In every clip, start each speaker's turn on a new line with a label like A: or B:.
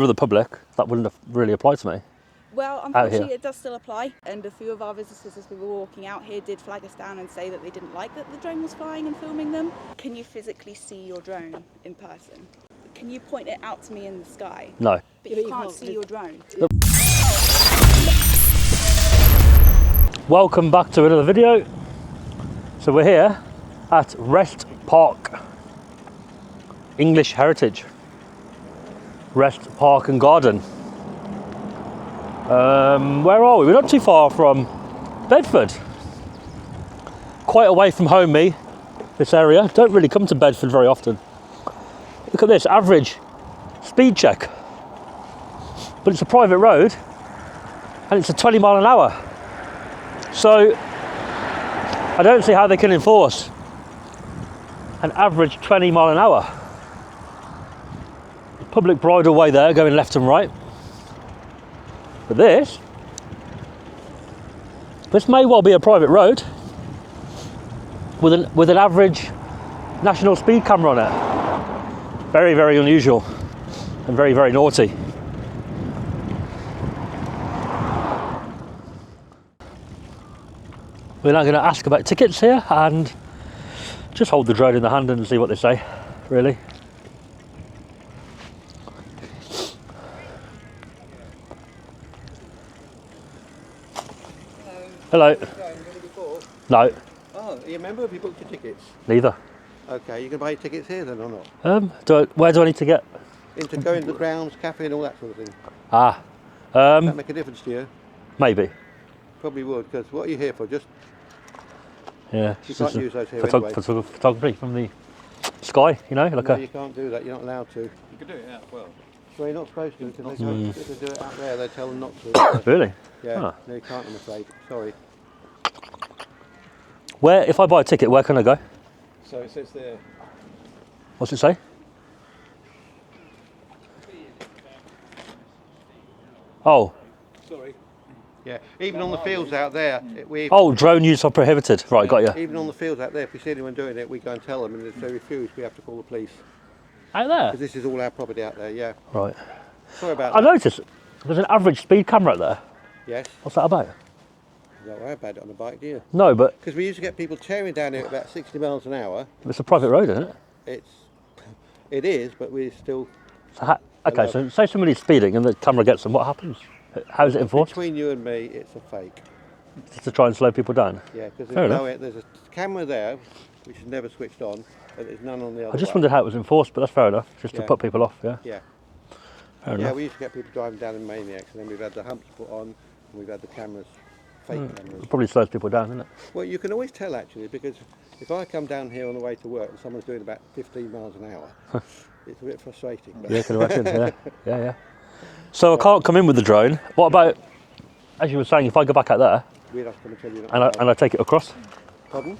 A: For the public, that wouldn't really apply to me.
B: Well, unfortunately, it does still apply. And a few of our visitors, as we were walking out here, did flag us down and say that they didn't like that the drone was flying and filming them. Can you physically see your drone in person? Can you point it out to me in the sky?
A: No.
B: But you can't see your drone.
A: Welcome back to another video. So we're here at Wrest Park, English Heritage. Wrest Park and Garden. Where are we? We're not too far from Bedford. Quite away from home, this area. Don't really come to Bedford very often. Look at this, average speed check. But it's a private road and it's a 20 mile an hour. So I don't see how they can enforce an average 20 mile an hour. Public bridle way there, going left and right. But this may well be a private road with an average national speed camera on it. Very, very unusual and very, very naughty. We're now going to ask about tickets here and just hold the drone in the hand and see what they say, really. Hello. No.
C: Oh, you remember if you booked your tickets?
A: Neither.
C: Okay, you can buy your tickets here then or not?
A: Where do I need to get?
C: Go into the grounds, cafe and all that sort of thing.
A: Ah.
C: Does that make a difference to you?
A: Maybe.
C: Probably would, because what are you here for? Just
A: yeah.
C: You can't use those here anyway.
A: Photography from the sky, you know, like
C: no, you can't do that. You're not allowed to.
D: You can do it out well.
C: Well, you're not supposed to, because if they do it out there, they tell them not to.
A: Really?
C: Yeah.
A: Ah.
C: No, you can't. I'm afraid. Sorry.
A: Where, if I buy a ticket, where can I go?
D: So it says there.
A: What's it say? Oh.
D: Sorry.
C: Yeah. Even on the fields out there,
A: Oh, drone use are prohibited. Right, got you.
C: Even on the fields out there, if we see anyone doing it, we go and tell them, and if they refuse, we have to call the police.
A: Out there?
C: Because this is all our property out there. Yeah.
A: Right.
C: Sorry about
A: I
C: that.
A: noticed there's an average speed camera out there.
C: Yes.
A: What's that about?
C: Don't worry about it on a bike, do you?
A: No, but
C: Because we used to get people tearing down here at about 60 miles an hour.
A: it's a private road, isn't it?
C: It is, but we still.
A: So okay, so say somebody's speeding and the camera gets them. What happens? How is it enforced?
C: Between you and me, it's a fake.
A: Just to try and slow people down.
C: Yeah, because
A: Fair
C: there's a camera there, which is never switched on, but there's none on the other.
A: I just
C: one.
A: wondered how it was enforced, but that's fair enough. Just to
C: Yeah.
A: put people off. Yeah.
C: Yeah.
A: Fair
C: Yeah,
A: enough.
C: we used to get people driving down in maniacs, and then we've had the humps put on, and we've had the cameras, fake cameras.
A: It probably slows people down, doesn't it?
C: Well, you can always tell actually, because if I come down here on the way to work and someone's doing about 15 miles an hour, it's a bit frustrating. But
A: Yeah, I can imagine. Yeah. So I can't come in with the drone. What about, as you were saying, if I go back out there
C: we'd have to come and tell you not
A: and
C: to
A: I take it across from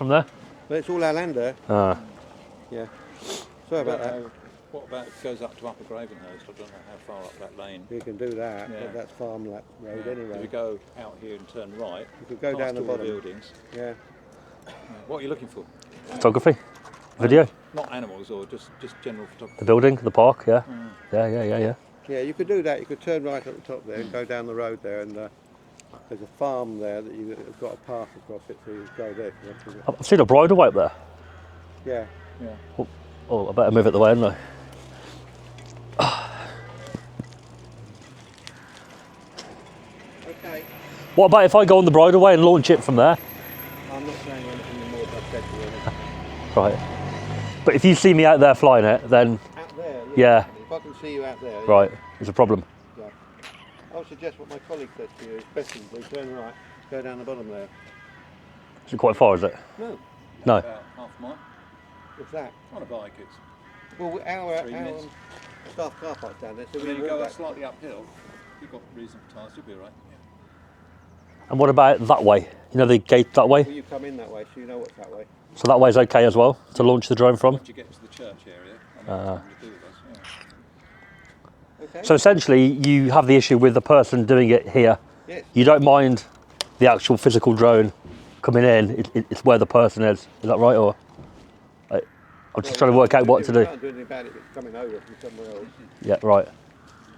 A: there?
C: But it's all our land there.
A: Ah.
C: Yeah. Sorry about that.
D: What about it goes up to Upper Gravenhurst? I don't know how far up that lane.
C: We can do that,
D: Yeah.
C: but that's farmland road anyway.
D: If you go out here and turn right,
C: You could go down
D: past
C: the
D: all
C: bottom.
D: buildings.
C: Yeah.
D: What are you looking for?
A: Photography, video,
D: Not animals, or just general
A: the
D: photography.
A: building, the park. Yeah. Yeah.
C: Yeah, you could do that. You could turn right at the top there and go down the road there, and there's a farm there that you've got a path across it, so you go there. If you want to.
A: I've seen a bridle way up there.
C: Yeah.
D: Yeah.
A: Oh, I better move it the way, hadn't I?
C: Okay.
A: What about if I go on the bridle way and launch it from there?
C: I'm not saying anything more than I've said to you.
A: Right. But if you see me out there flying it, then
C: Out there.
A: Yeah.
C: If I can see you out there.
A: right, there's a problem.
C: Yeah. I would suggest what my colleague said to you, especially turn right, go down the bottom there.
A: Is it quite far? Is it?
C: No.
A: No.
D: About half a mile.
C: What's that?
D: On a bike, it's.
C: Well, our
D: 3 minutes.
C: staff car park's down there, so
D: And
C: we
D: then you
C: walk
D: go
C: back.
D: slightly uphill. You've got reasonable tires, you'll be right. Yeah.
A: And what about that way? You know the gate that way?
C: Well, you come in that way, so you know what's that way.
A: So that way's okay as well to launch the drone from?
D: Once you get to the church area, I know what to do with us. Yeah.
C: Okay.
A: So essentially you have the issue with the person doing it here.
C: Yes.
A: You don't mind the actual physical drone coming in, it's where the person is. Is that right? Or I'm just trying to work out what to do.
C: We can't do anything about it, it's coming over from somewhere else.
A: Yeah, right.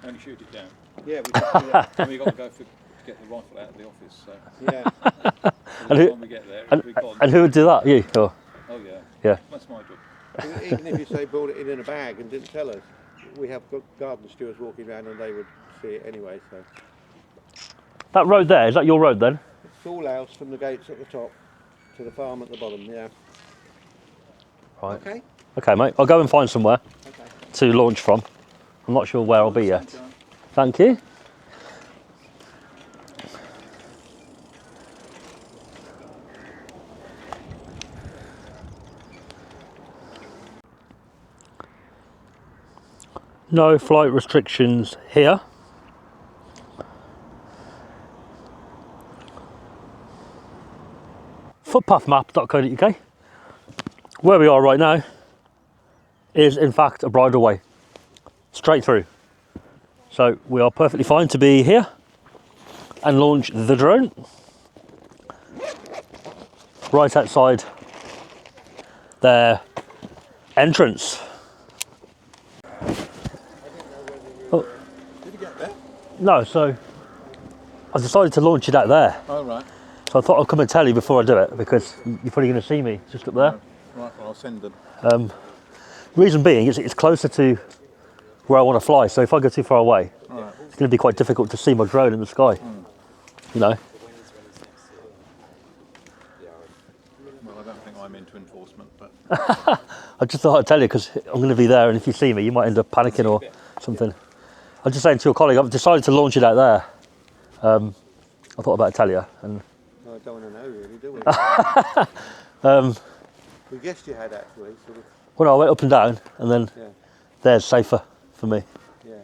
D: Only shoot it down.
C: Yeah, we can do that.
D: And we've got to go to get the rifle out of the office, so
C: Yeah.
D: by
A: And
D: the
A: who-
D: time we get there, it'll be gone.
A: And who would do that? You? Or,
D: Oh yeah.
A: Yeah.
D: That's my job.
C: Even if you say brought it in a bag and didn't tell us, we have got garden stewards walking around and they would see it anyway. So
A: that road there, is that your road then?
C: School house from the gates at the top to the farm at the bottom. Yeah.
A: Right.
C: Okay.
A: Okay, mate. I'll go and find somewhere
C: Okay.
A: to launch from. I'm not sure where I'll be yet. Thank you. No flight restrictions here. Footpathmap.co.uk. Where we are right now is in fact a bridleway, straight through. So we are perfectly fine to be here and launch the drone right outside their entrance. Oh.
D: Did you get there?
A: No, so I decided to launch it out there.
D: Oh right.
A: So I thought I'd come and tell you before I do it because you're probably going to see me just up there.
D: Right, well I'll send them.
A: Reason being is it's closer to where I want to fly, so if I go too far away,
D: Right.
A: it's going to be quite difficult to see my drone in the sky. You know?
D: Well, I don't think I'm into enforcement, but
A: I just thought I'd tell you because I'm going to be there, and if you see me, you might end up panicking or something. I'm just saying to your colleague, I've decided to launch it out there. I thought about tell you, and
C: No, I don't want to know really, do we? We guessed you had actually, sort of.
A: well, no, I went up and down, and then
C: Yeah.
A: there's safer for me.
C: Yeah.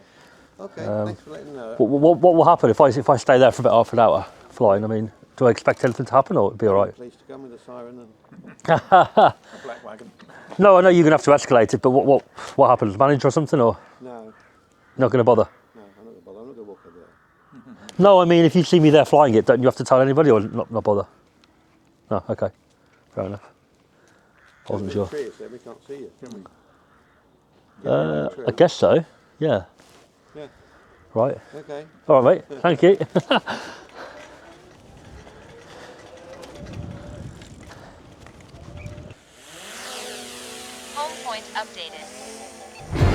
C: Okay. Thanks for letting me know.
A: What will happen if I stay there for about half an hour flying? I mean, do I expect anything to happen, or it'll be all right?
C: Police to come with a siren and.
D: a black wagon.
A: No, I know you're going to have to escalate it, but what happens? Manager or something, or
C: No,
A: you're not going to bother?
C: no, I'm not going to bother. I'm not going to walk over there.
A: No, I mean, if you see me there flying it, don't you have to tell anybody, or not bother? No, okay, fair enough. I wasn't sure.
C: Trees there, we can't see you, can we? Get behind the tree.
A: I guess so. Yeah.
C: Yeah.
A: Right.
C: Okay.
A: All right, mate. Thank you.
E: Home point updated.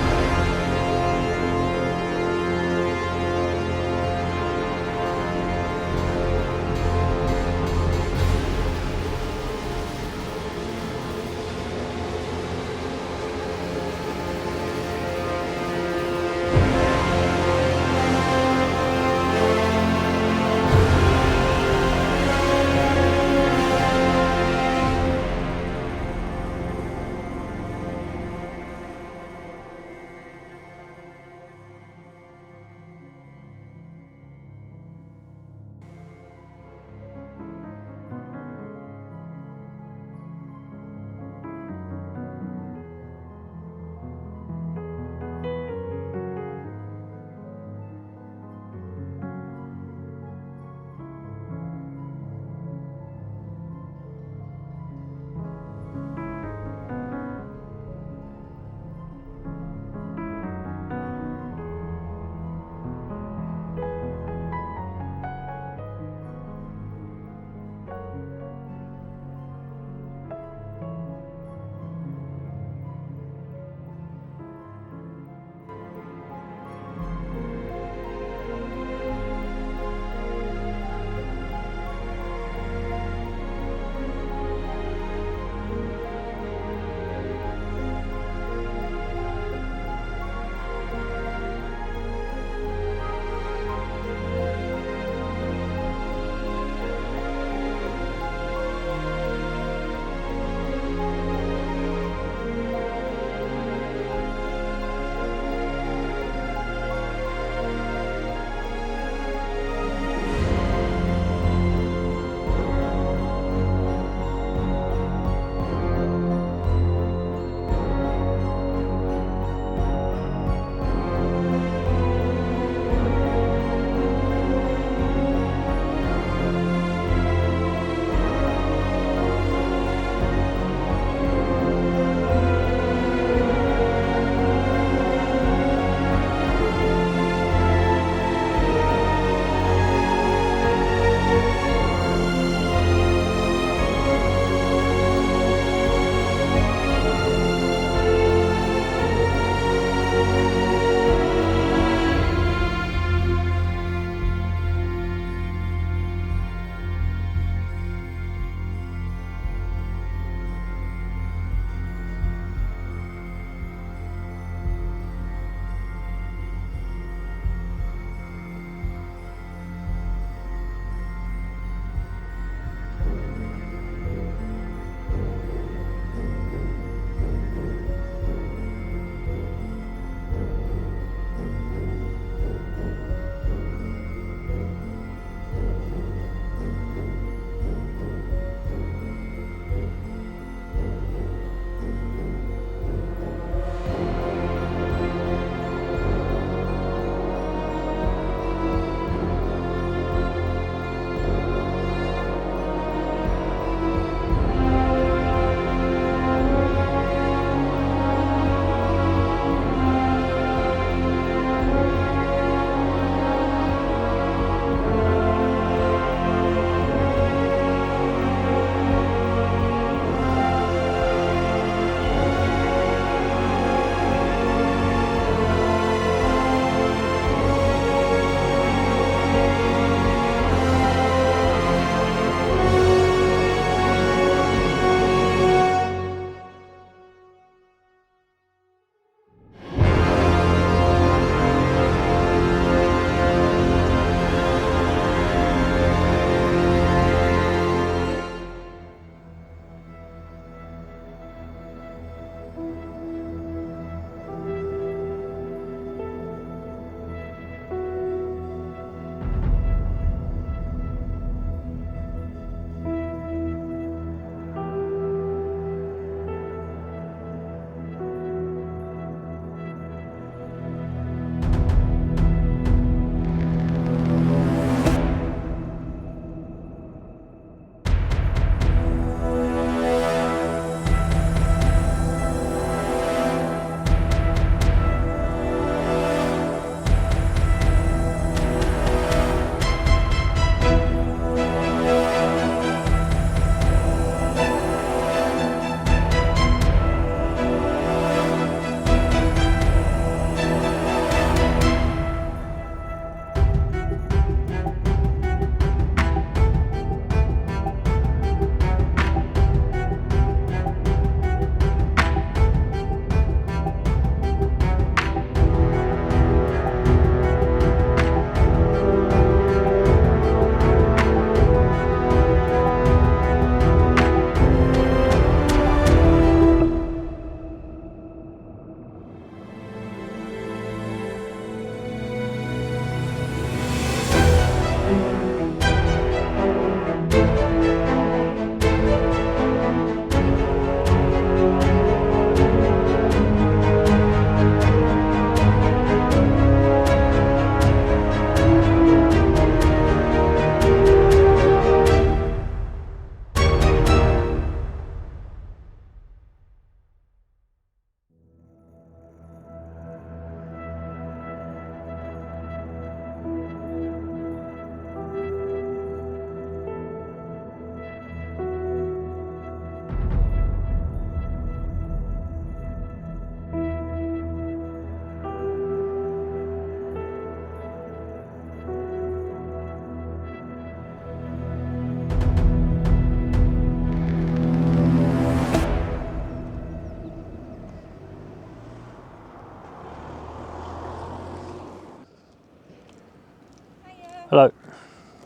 A: Hello.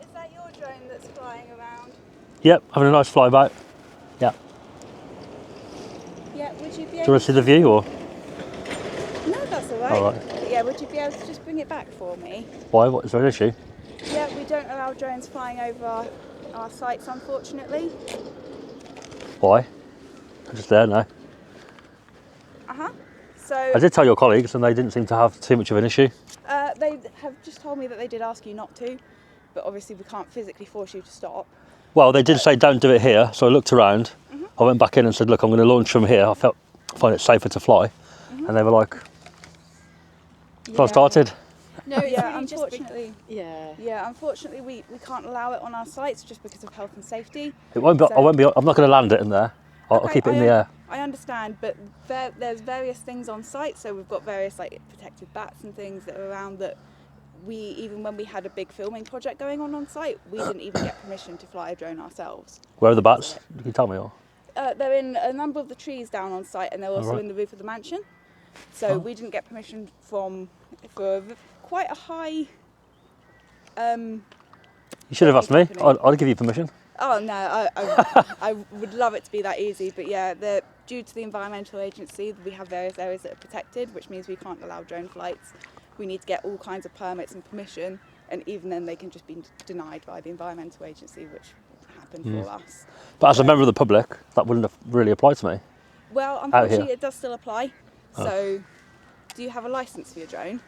B: Is that your drone that's flying around?
A: Yep, having a nice flyby. Yeah.
B: Yeah, would you be
A: Do you
B: able
A: want to see the view or?
B: No, that's alright.
A: All right.
B: Yeah, would you be able to just bring it back for me?
A: Why? What, is there an issue?
B: Yeah, we don't allow drones flying over our sites, unfortunately.
A: Why? I'm just there now.
B: So
A: I did tell your colleagues and they didn't seem to have too much of an issue.
B: they have just told me that they did ask you not to, but obviously we can't physically force you to stop.
A: Well, they did say don't do it here, so I looked around. I went back in and said, look, I'm going to launch from here. I find it safer to fly. And they were like, so I started.
E: No, it's
B: Yeah,
E: really just
B: unfortunately. Yeah, unfortunately we can't allow it on our sites just because of health and safety.
A: It won't be,
B: So-
A: I'm not going to land it in there. I'll
B: Okay,
A: keep it in the air.
B: I understand, but there's various things on site, so we've got various like protected bats and things that are around that even when we had a big filming project going on site, we didn't even get permission to fly a drone ourselves.
A: Where are the bats? Can you tell me? Or?
B: They're in a number of the trees down on site, and they're also
A: Alright.
B: in the roof of the mansion. So we didn't get permission for quite a high.
A: You should have asked me. I'd give you permission.
B: Oh no, I would love it to be that easy, but yeah, due to the environmental agency, we have various areas that are protected, which means we can't allow drone flights. We need to get all kinds of permits and permission, and even then they can just be denied by the environmental agency, which happened for us.
A: But as a member of the public, that wouldn't have really applied to me.
B: Well,
A: here.
B: unfortunately, it does still apply. So, do you have a license for your drone?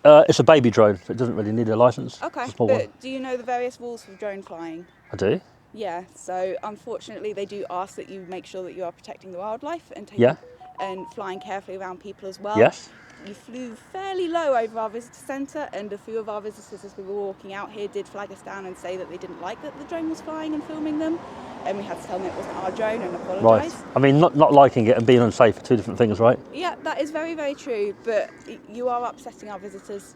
A: It's a baby drone, so it doesn't really need a license.
B: Okay,
A: It's a small
B: but
A: one.
B: do you know the various rules for drone flying?
A: I do.
B: Yeah, so unfortunately they do ask that you make sure that you are protecting the wildlife and
A: Yeah.
B: and flying carefully around people as well.
A: Yes.
B: You flew fairly low over our visitor centre, and a few of our visitors as we were walking out here did flag us down and say that they didn't like that the drone was flying and filming them, and we had to tell them it wasn't our drone and apologise.
A: Right. I mean, not liking it and being unsafe are two different things, right?
B: Yeah, that is very, very true, but you are upsetting our visitors,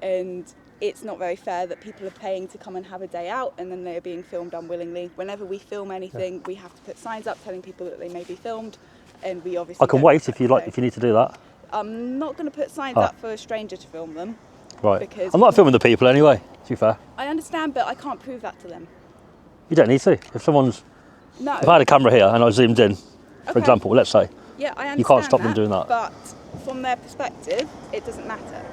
B: and it's not very fair that people are paying to come and have a day out and then they're being filmed unwillingly. Whenever we film anything, we have to put signs up telling people that they may be filmed, and we obviously
A: I can
B: don't
A: wait
B: expect
A: if you like.
B: so.
A: If you need to do that.
B: I'm not going to put signs up for a stranger to film them.
A: Right.
B: Because
A: I'm not filming the people anyway. To be fair,
B: I understand, but I can't prove that to them.
A: you don't need to. If someone's,
B: No.
A: if I had a camera here and I zoomed in, for
B: Okay.
A: example, let's say,
B: Yeah, I understand
A: you can't stop them doing that.
B: But from their perspective, it doesn't matter.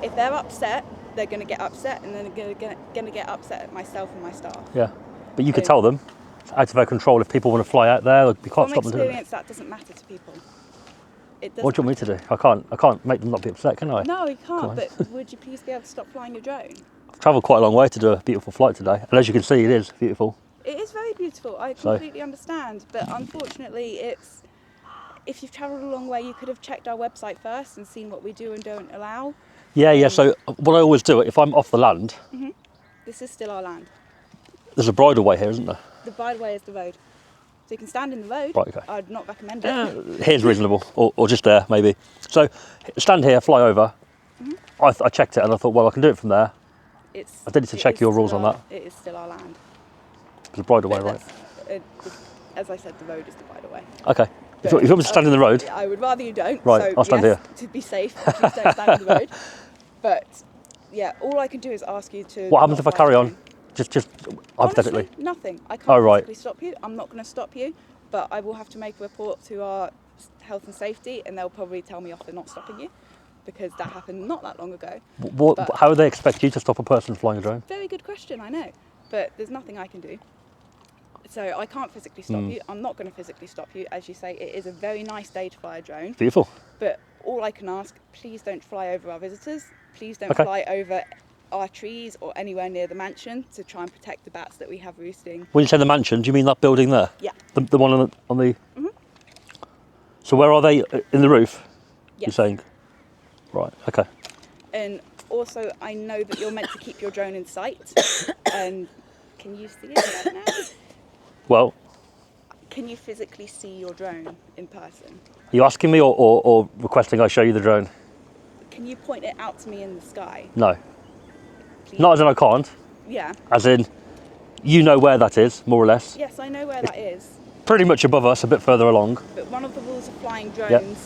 B: If they're upset, they're going to get upset, and then they're going to get upset at myself and my staff.
A: yeah. But you could tell them it's out of their control. If people want to fly out there, you can't
B: From
A: stop them doing it.
B: experience, that doesn't matter to people. It doesn't.
A: What do you want me to do? I can't make them not be upset, can I?
B: No, you
A: Come
B: can't.
A: on.
B: But would you please be able to stop flying your drone?
A: I've travelled quite a long way to do a beautiful flight today, and as you can see, it is beautiful.
B: It is very beautiful. I
A: So-
B: completely understand, but unfortunately, if you've travelled a long way, you could have checked our website first and seen what we do and don't allow.
A: Yeah. So what I always do, if I'm off the land,
B: This is still our land.
A: there's a bridleway here, isn't there?
B: The byway is the road. So you can stand in the road.
A: Right, okay.
B: I'd not recommend it.
A: Here's reasonable, or just there maybe. So stand here, fly over. I checked it and I thought, well, I can do it from there. I did need to
B: It
A: check
B: is
A: your rules
B: still
A: on
B: our-
A: that.
B: It is still our land.
A: There's a bridleway,
B: But
A: right?
B: as I said, the road is the byway.
A: Okay. If you want me to stand in the road,
B: I would rather you don't.
A: Right,
B: so
A: I'll stand
B: yes,
A: here.
B: to be safe, please don't stand in the road. But yeah, all I can do is ask you to.
A: what happens
B: not
A: if I
B: fly
A: carry
B: the
A: on?
B: drone.
A: Just hypothetically.
B: Honestly, nothing. I can't
A: Oh, right.
B: physically stop you. I'm not going to stop you, but I will have to make a report to our health and safety, and they'll probably tell me off for not stopping you, because that happened not that long ago. But-
A: How would they expect you to stop a person flying a drone?
B: Very good question, I know, but there's nothing I can do. So I can't physically stop you. I'm not going to physically stop you. As you say, it is a very nice day to fly a drone.
A: Beautiful.
B: But all I can ask, please don't fly over our visitors. Please don't
A: Okay.
B: fly over our trees or anywhere near the mansion to try and protect the bats that we have roosting.
A: When you say the mansion, do you mean that building there?
B: Yeah.
A: The one on the. So where are they? In the roof? You're
B: Yes.
A: saying? Right. Okay.
B: And also, I know that you're meant to keep your drone in sight. And can you see it right now?
A: Well,
B: Can you physically see your drone in person?
A: are you asking me or requesting I show you the drone?
B: Can you point it out to me in the sky?
A: No.
B: Please?
A: Not as in I can't.
B: Yeah.
A: As in, you know where that is, more or less.
B: Yes, I know where that is.
A: Pretty much above us, a bit further along.
B: But one of the rules of flying drones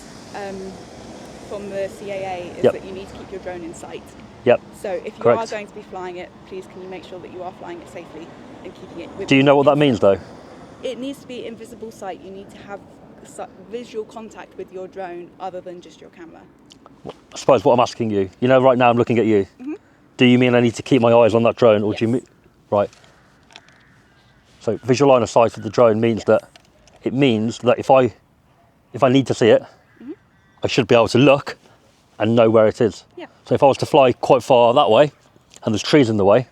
B: from the CAA is
A: Yep.
B: that you need to keep your drone in sight.
A: Yep.
B: So if you
A: Correct.
B: are going to be flying it, please can you make sure that you are flying it safely and keeping it with
A: Do you know what that means though?
B: It needs to be invisible sight. You need to have visual contact with your drone other than just your camera.
A: I suppose what I'm asking you, you know, right now I'm looking at you. Do you mean I need to keep my eyes on that drone, or do you
B: Yes.
A: mean, right? So visual line of sight of the drone means that it means that if I need to see it, I should be able to look and know where it is.
B: Yeah.
A: So if I was to fly quite far that way, and there's trees in the way,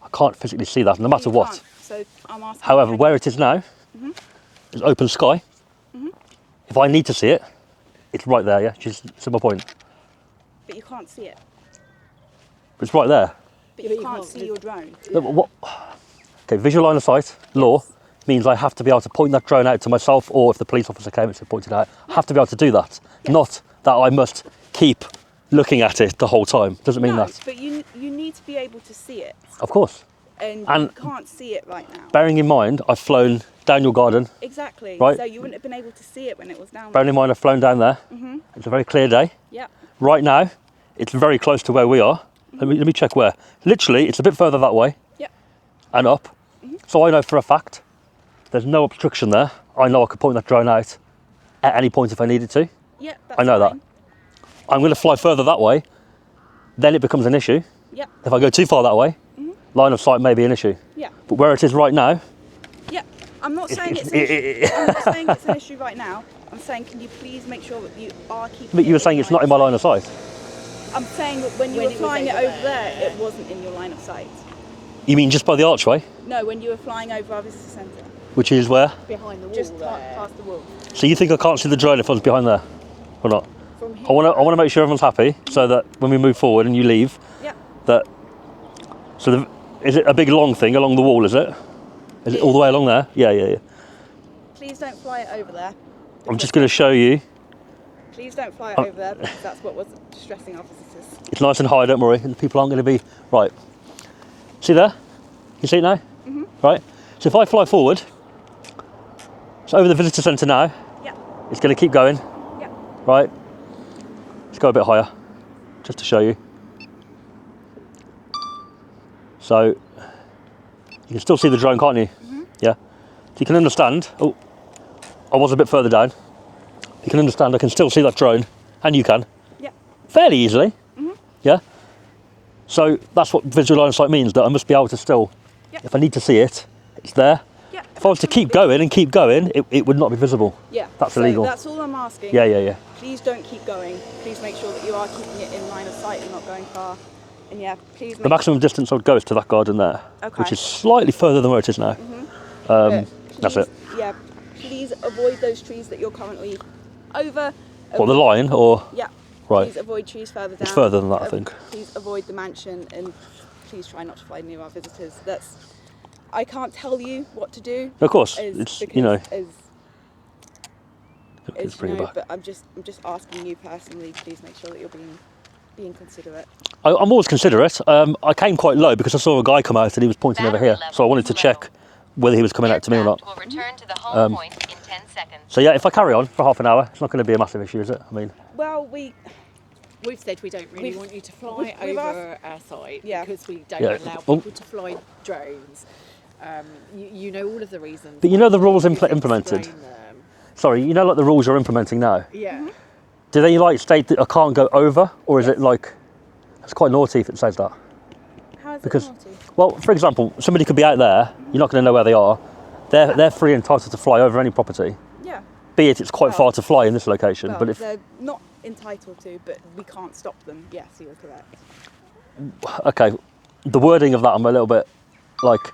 A: I can't physically see that, no matter
B: You
A: what.
B: can't. So I'm asking.
A: However,
B: can
A: where
B: you-
A: it is now is open sky. If I need to see it, it's right there. Yeah, just see my point.
B: But you can't see it.
A: It's right there.
B: But you can't see your drone.
A: No, but what? Okay, visual line of sight law means I have to be able to point that drone out to myself, or if the police officer came and pointed out, I have to be able to do that. Not that I must keep looking at it the whole time. Doesn't mean
B: No,
A: that.
B: but you need to be able to see it,
A: Of course.
B: and you
A: And-
B: can't see it right now.
A: Bearing in mind, I've flown down your garden.
B: Exactly.
A: Right.
B: So you wouldn't have been able to see it when it was down.
A: Bearing in mind, I've flown down there. It's a very clear day.
B: Yeah.
A: Right now, it's very close to where we are. Let me check where. Literally, it's a bit further that way
B: Yeah.
A: and up. So I know for a fact there's no obstruction there. I know I could point that drone out at any point if I needed to.
B: Yeah. That's
A: I know
B: fine.
A: that. I'm going to fly further that way, then it becomes an issue.
B: Yeah.
A: If I go too far that way, line of sight may be an issue.
B: Yeah.
A: But where it is right now,
B: Yeah. I'm not saying
A: it's-
B: it's an issue. I'm not saying it's an issue right now. I'm saying, can you please make sure that you are keeping.
A: but you were
B: it
A: saying it's not in my line of sight.
B: I'm saying that when you were flying it over there, it wasn't in your line of sight.
A: You mean just by the archway,
B: No, when you were flying over our visitor centre,
A: which is where?
E: behind the wall
B: just
E: there.
B: past the wall.
A: So you think I can't see the drone if I was behind there, or not?
E: From here.
A: I want to make sure everyone's happy, so that when we move forward and you leave,
B: Yeah.
A: that. So is it a big long thing along the wall? Is it? Is it all the way along there? Yeah.
B: Please don't fly it over there.
A: I'm just going to show you.
B: Please don't fly it over there because that's what was distressing our visitors.
A: It's nice and high, don't worry, and people aren't going to be right. See there? You see it now? Right. So if I fly forward, it's over the visitor centre now.
B: Yeah.
A: It's going to keep going.
B: Yeah.
A: Right. Let's go a bit higher, just to show you. So you can still see the drone, can't you? Yeah. So you can understand. Oh, I was a bit further down. You can understand. I can still see that drone, and you can
B: Yeah.
A: fairly easily. Yeah. So that's what visual line of sight means. That I must be able to still,
B: Yeah.
A: if I need to see it, it's there.
B: Yeah.
A: If I was to keep going and keep going, it would not be visible.
B: Yeah.
A: That's
B: so
A: illegal.
B: That's all I'm asking.
A: Yeah.
B: Please don't keep going. Please make sure that you are keeping it in line of sight and not going far. And yeah, please make
A: The maximum distance I would go is to that garden there,
B: Okay.
A: which is slightly further than where it is now.
B: But
A: That's
B: please-
A: it.
B: Yeah. Please avoid those trees that you're currently over.
A: What, the line or?
B: Yeah.
A: Right.
B: Please avoid trees further down.
A: It's further than that, I think.
B: Please avoid the mansion and please try not to fly near our visitors. I can't tell you what to do.
A: Of course,
B: as-
A: it's,
B: because
A: you know,
B: as
A: let's
B: you
A: bring it
B: know,
A: back.
B: but I'm just asking you personally. Please make sure that you're being considerate.
A: I'm always considerate. I came quite low because I saw a guy come out and he was pointing over here. So I wanted to check whether he was coming out to me or not.
F: Will return to the home point in 10 seconds.
A: So yeah, if I carry on for half an hour, it's not going to be a massive issue, is it? I mean,
B: Well,
E: We've said we don't really
B: We've-
E: want you to fly
B: we've
E: over our site
B: Yeah.
E: because we don't
A: Yeah.
E: allow
A: Oh.
E: people to fly drones. You know all of the reasons.
A: but you know the rules
E: You can
A: implemented.
E: explain them.
A: Sorry, you know like the rules you're implementing now.
E: Yeah.
A: Do they like state that I can't go over, or is it like it's quite naughty if it says that?
B: how is
A: Because,
B: it naughty?
A: well, for example, somebody could be out there. You're not going to know where they are. They're free and entitled to fly over any property.
B: Yeah.
A: Be it it's quite far to fly in this location,
B: Well,
A: but if
B: they're not entitled to, but we can't stop them. Yes, you're correct.
A: okay, the wording of that I'm a little bit like.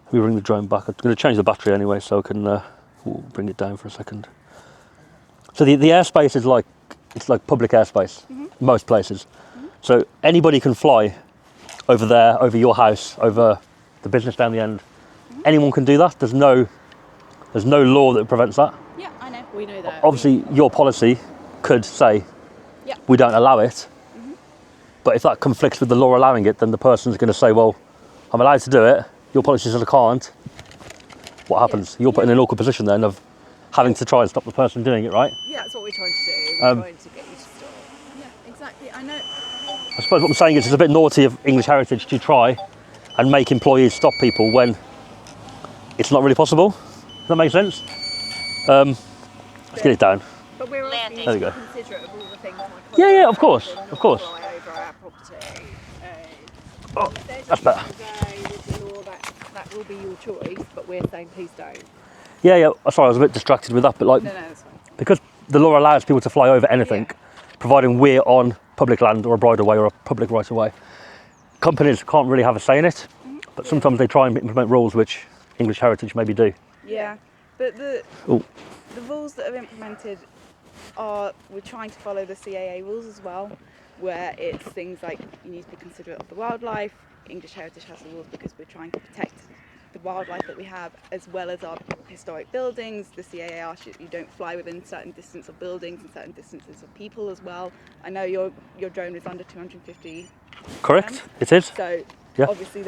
A: Let me bring the drone back. I'm going to change the battery anyway, so I can bring it down for a second. So the airspace is like it's like public airspace, most places. So anybody can fly over there, over your house, over the business down the end. Anyone can do that. There's no law that prevents that.
B: Yeah, I know.
E: We know that.
A: Obviously, your policy could say
B: Yeah.
A: we don't allow it. But if that conflicts with the law allowing it, then the person's going to say, well, I'm allowed to do it. Your policy says I can't. What happens? You're put in an awkward position then of having to try and stop the person doing it, right?
E: Yeah, that's what we're trying to do. We're trying to get you to
B: exactly. I know.
A: I suppose what I'm saying is it's a bit naughty of English Heritage to try and make employees stop people when it's not really possible. Does that make sense? Let's get it down.
E: But we're asking
F: Landing.
A: There we
E: you
A: go.
E: to be considerate of all the things my colleagues
A: Yeah, yeah, of
E: say
A: course,
E: and
A: of
E: not
A: course.
E: fly over our property.
A: Oh,
E: If there's
A: that's
E: a
A: better.
E: day with the law, that will be your choice, but we're saying please don't.
A: Yeah, yeah. Sorry, I was a bit distracted with that, but like
B: No, that's fine.
A: because the law allows people to fly over anything, providing we're on public land or a bridleway or a public right of way. Companies can't really have a say in it, but sometimes they try and implement rules which English Heritage maybe do.
B: Yeah, but the
A: Oh,
B: rules that are implemented are, we're trying to follow the CAA rules as well, where it's things like you need to be considerate of the wildlife. English Heritage has the rules because we're trying to protect the wildlife that we have as well as our historic buildings. The CAA asks you don't fly within certain distance of buildings and certain distances of people as well. I know your drone is under 250
A: correct. It is.
B: so
A: Yeah.
B: obviously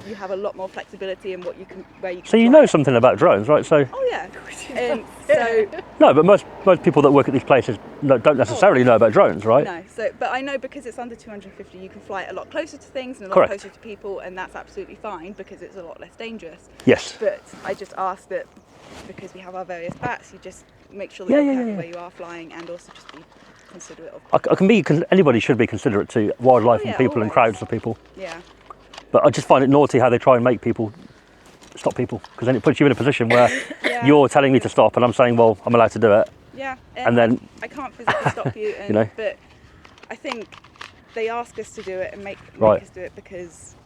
B: you have a lot more flexibility in what you can, where you can
A: So you
B: fly
A: know
B: it.
A: something about drones, right? So
B: Oh yeah. And so
A: no, but most people that work at these places don't necessarily know about drones, right?
B: no, but I know because it's under 250 you can fly it a lot closer to things and a lot
A: Correct.
B: closer to people, and that's absolutely fine because it's a lot less dangerous.
A: Yes.
B: But I just ask that because we have our various bats, you just make sure that
A: Yeah,
B: you're
A: yeah,
B: careful
A: yeah.
B: where you are flying, and also just be considerate of.
A: I can be. Anybody should be considerate to wildlife
B: Oh, yeah,
A: and people and
B: always.
A: crowds of people.
B: Yeah.
A: But I just find it naughty how they try and make people stop people, because then it puts you in a position where
B: Yeah.
A: you're telling me to stop and I'm saying, well, I'm allowed to do it.
B: Yeah.
A: And then-
B: I can't physically stop you, and,
A: You know.
B: but I think they ask us to do it and make
A: Right.
B: us do it because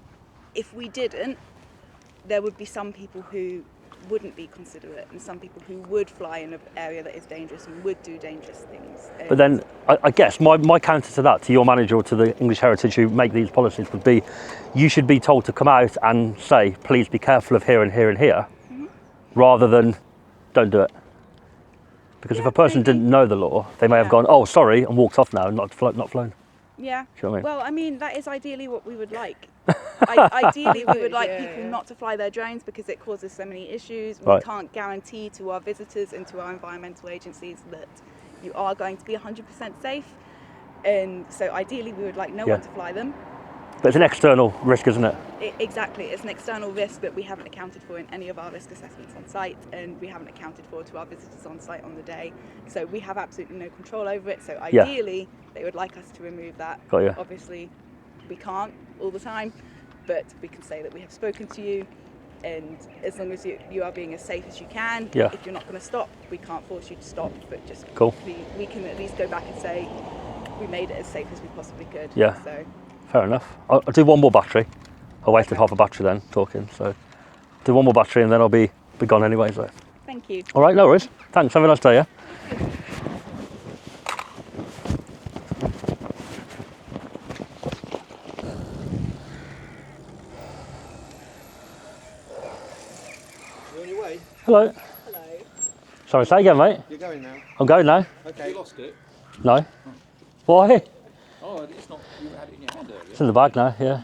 B: if we didn't, there would be some people who wouldn't be considerate and some people who would fly in an area that is dangerous and would do dangerous things.
A: But then I guess my counter to that, to your manager or to the English Heritage who make these policies, would be you should be told to come out and say, please be careful of here and here and here, rather than don't do it. Because if a person
B: maybe.
A: didn't know the law, they may have
B: Yeah.
A: gone, oh, sorry, and walked off now and not flown.
B: Yeah.
A: Do you know what I mean?
B: Well, I mean, that is ideally what we would like. Ideally, we would like
E: Yeah,
B: people
E: yeah.
B: not to fly their drones because it causes so many issues. We
A: Right.
B: can't guarantee to our visitors and to our environmental agencies that you are going to be 100% safe. And so ideally, we would like no
A: Yeah.
B: one to fly them.
A: But it's an external risk, isn't it?
B: Exactly. It's an external risk that we haven't accounted for in any of our risk assessments on site, and we haven't accounted for to our visitors on site on the day. So we have absolutely no control over it. So
A: Yeah.
B: ideally, they would like us to remove that.
A: Got you.
B: Obviously, we can't all the time, but we can say that we have spoken to you, and as long as you are being as safe as you can,
A: Yeah.
B: if you're not going to stop, we can't force you to stop, but just
A: Cool.
B: we can at least go back and say we made it as safe as we possibly could.
A: Yeah.
B: So
A: Fair enough. I'll do one more battery. I wasted half a battery then talking, so do one more battery and then I'll be gone anyway. So.
B: thank you.
A: All right, no worries. Thanks. Have a nice day. Yeah.
C: You on your way?
A: Hello.
E: Hello.
A: Sorry, say again, mate.
C: You're going now?
A: I'm going now.
C: Okay.
D: You lost it?
A: No. Why?
D: Oh, it's not. You had it in your hand earlier.
A: It's in the bag now. Yeah.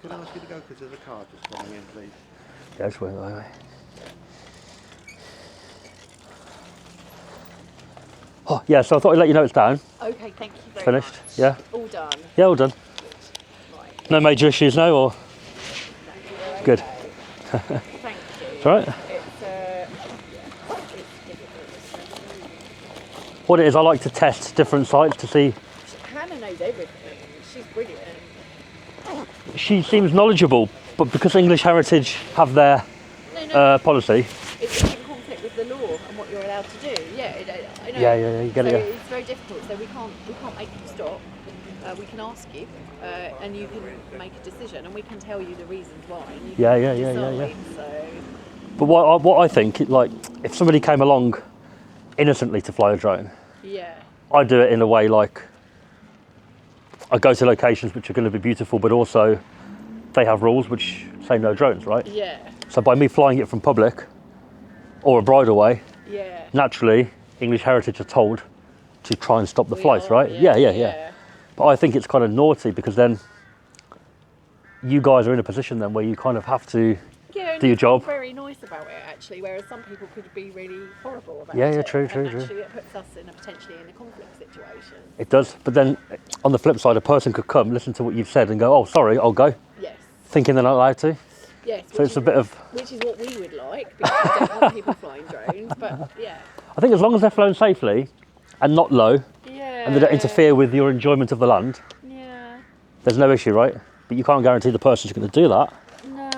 C: Can I ask you to go because there's a car just coming in, please?
A: Yeah, just wait away. Oh yeah. So I thought I'd let you know it's down.
E: Okay, thank you very
A: Finished.
E: much.
A: Yeah.
E: All done.
A: Yeah, all done.
E: Right.
A: No major issues now, or good.
E: Thank you.
A: It's all right. What it is, I like to test different sites to see.
E: Hannah knows everything. She's brilliant.
A: She seems knowledgeable, but because English Heritage have their
E: No,
A: policy.
E: it's in conflict with the law and what you're allowed to do. Yeah, I know.
A: Yeah, you get
E: so
A: it. Yeah.
E: it's very difficult. So we can't make you stop. We can ask you, and you can make a decision, and we can tell you the reasons why. And you
A: Yeah,
E: can
A: yeah.
E: decide. So
A: But what I think, like, if somebody came along innocently to fly a drone,
E: yeah,
A: I do it in a way like I go to locations which are going to be beautiful, but also they have rules which say no drones, right?
E: yeah,
A: So by me flying it from public or a bridleway,
E: yeah.
A: naturally English Heritage are told to try and stop the
E: We
A: flights,
E: are,
A: right? Yeah. But I think it's kind of naughty because then you guys are in a position then where you kind of have to
E: Yeah,
A: do your job.
E: Very nice about it actually, whereas some people could be really horrible about
A: Yeah,
E: it.
A: yeah, true.
E: And actually, it puts us potentially in a conflict situation.
A: It does. But then, on the flip side, a person could come, listen to what you've said, and go, "Oh, sorry, I'll go,"
E: Yes.
A: thinking they're not allowed to.
E: Yes.
A: So it's a bit of.
E: Which is what we would like, because we don't want people flying drones. But yeah.
A: I think as long as they're flown safely, and not low,
E: Yeah.
A: and they don't interfere with your enjoyment of the land,
E: Yeah.
A: there's no issue, right? But you can't guarantee the person's going to do that.
E: No,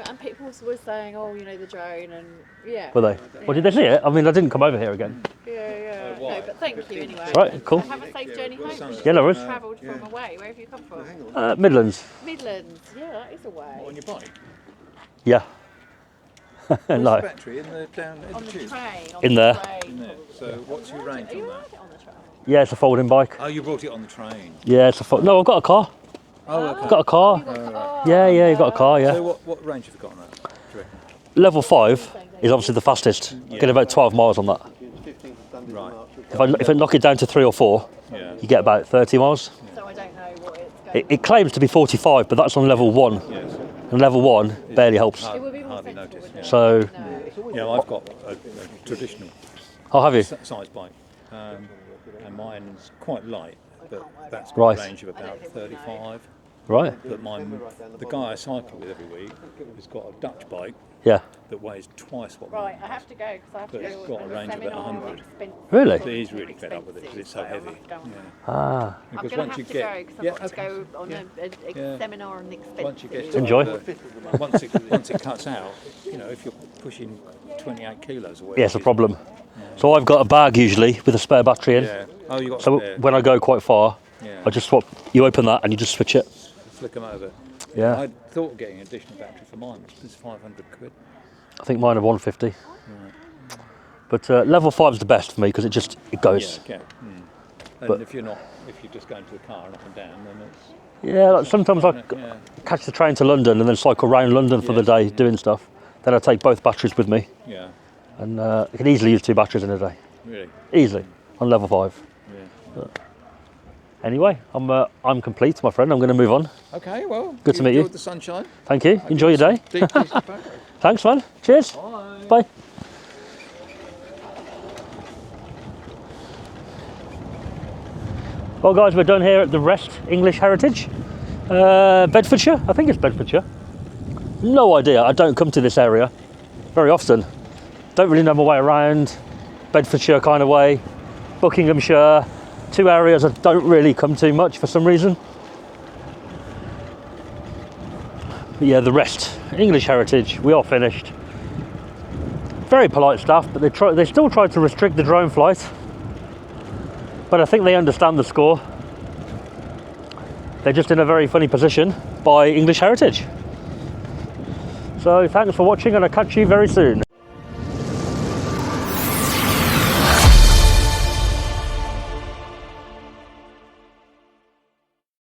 E: and people were saying, oh, you know, the drone, and yeah.
A: Were they? Well, did they see it? I mean, I didn't come over here again.
E: Yeah. No, but thank you anyway.
A: Right, cool.
E: Have a safe journey home.
A: Yeah, no worries.
E: Travelled from away. Where have you come from?
A: Midlands.
E: Midlands. Yeah, that is away.
D: On your bike?
A: Yeah.
D: Where's the
A: No.
D: battery? In the, down in
E: On
D: the
E: the
D: tube?
E: train. On
A: In
E: the
A: there.
E: train,
D: In there. So
E: probably.
D: what's your range
E: Are you
D: on
E: allowed
D: that?
E: it on the train?
A: Yeah, it's a folding bike.
D: Oh, you brought it on the train.
A: Yeah, it's a no, I've got a car.
D: Oh, okay.
A: I've got a car. Yeah, you've got a car, yeah.
D: So what range have you got on that, do you reckon?
A: Level 5 is obviously the fastest. Get about 12 miles on that.
D: Right.
A: If I knock it down to 3 or 4,
D: Yeah.
A: you get about 30 miles.
E: So I don't know what it's going
A: It claims to be 45, but that's on level 1.
D: Yes.
A: And level 1 barely helps.
E: It would be more
D: Hardly
E: sensible,
D: noticed,
E: wouldn't it?
A: So,
D: Yeah, I've got a traditional
A: I'll have you.
D: size bike, and mine's quite light, but that's got
A: Right.
D: a range of about 35.
A: Right.
D: But the guy I cycle with every week has got a Dutch bike
A: Yeah.
D: that weighs twice what
E: Right,
D: mine
E: I have to go because I have to
D: But it's
E: go
D: got a
E: on
D: range of about
E: seminar.
D: 100.
E: Expensive.
A: Really?
D: So he's really fed up with it because it's so heavy. Yeah.
A: Ah.
E: I'm
D: Because
E: going to
D: once
E: have
D: you
E: to
D: get,
E: go because I've
D: yeah,
E: got to
D: okay.
E: go on a
D: Yeah.
E: seminar on expensive.
D: Once you get to
A: Enjoy.
D: once it cuts out, you know, if you're pushing 28 kilos or whatever.
A: Yeah, it's a problem. So I've got a bag usually with a spare battery in.
D: Yeah. Oh, you got
A: So
D: spare.
A: when I go quite far,
D: Yeah.
A: I just swap. You open that and you just switch it.
D: Flick them over.
A: Yeah.
D: I thought of getting an additional battery for mine. It's 500 quid.
A: I think mine are 150. But level 5 is the best for me because it goes.
D: Yeah, okay. And
A: But-
D: if you're just going to the car and up and down, then it's
A: Yeah, like sometimes I
D: yeah.
A: catch the train to London and then cycle around London for the
D: Yes,
A: day
D: yeah.
A: doing stuff. Then I take both batteries with me,
D: Yeah,
A: and I can easily use 2 batteries in a day,
D: really.
A: easily on level 5.
D: Yeah.
A: Anyway, I'm complete, my friend. I'm going to move on.
D: Okay, well,
A: Good to meet you.
D: enjoyed the sunshine.
A: Thank you. Enjoy your day.
D: Decent photo.
A: Thanks, man. Cheers.
D: Bye.
A: Bye. Well, guys, we're done here at the Wrest English Heritage, Bedfordshire. I think it's Bedfordshire. No idea. I don't come to this area very often. Don't really know my way around. Bedfordshire kind of way, Buckinghamshire. 2 areas I don't really come to much for some reason. But yeah, the Wrest English Heritage. We are finished. Very polite staff, but they still try to restrict the drone flight. But I think they understand the score. They're just in a very funny position by English Heritage. So thanks for watching, and I'll catch you very soon.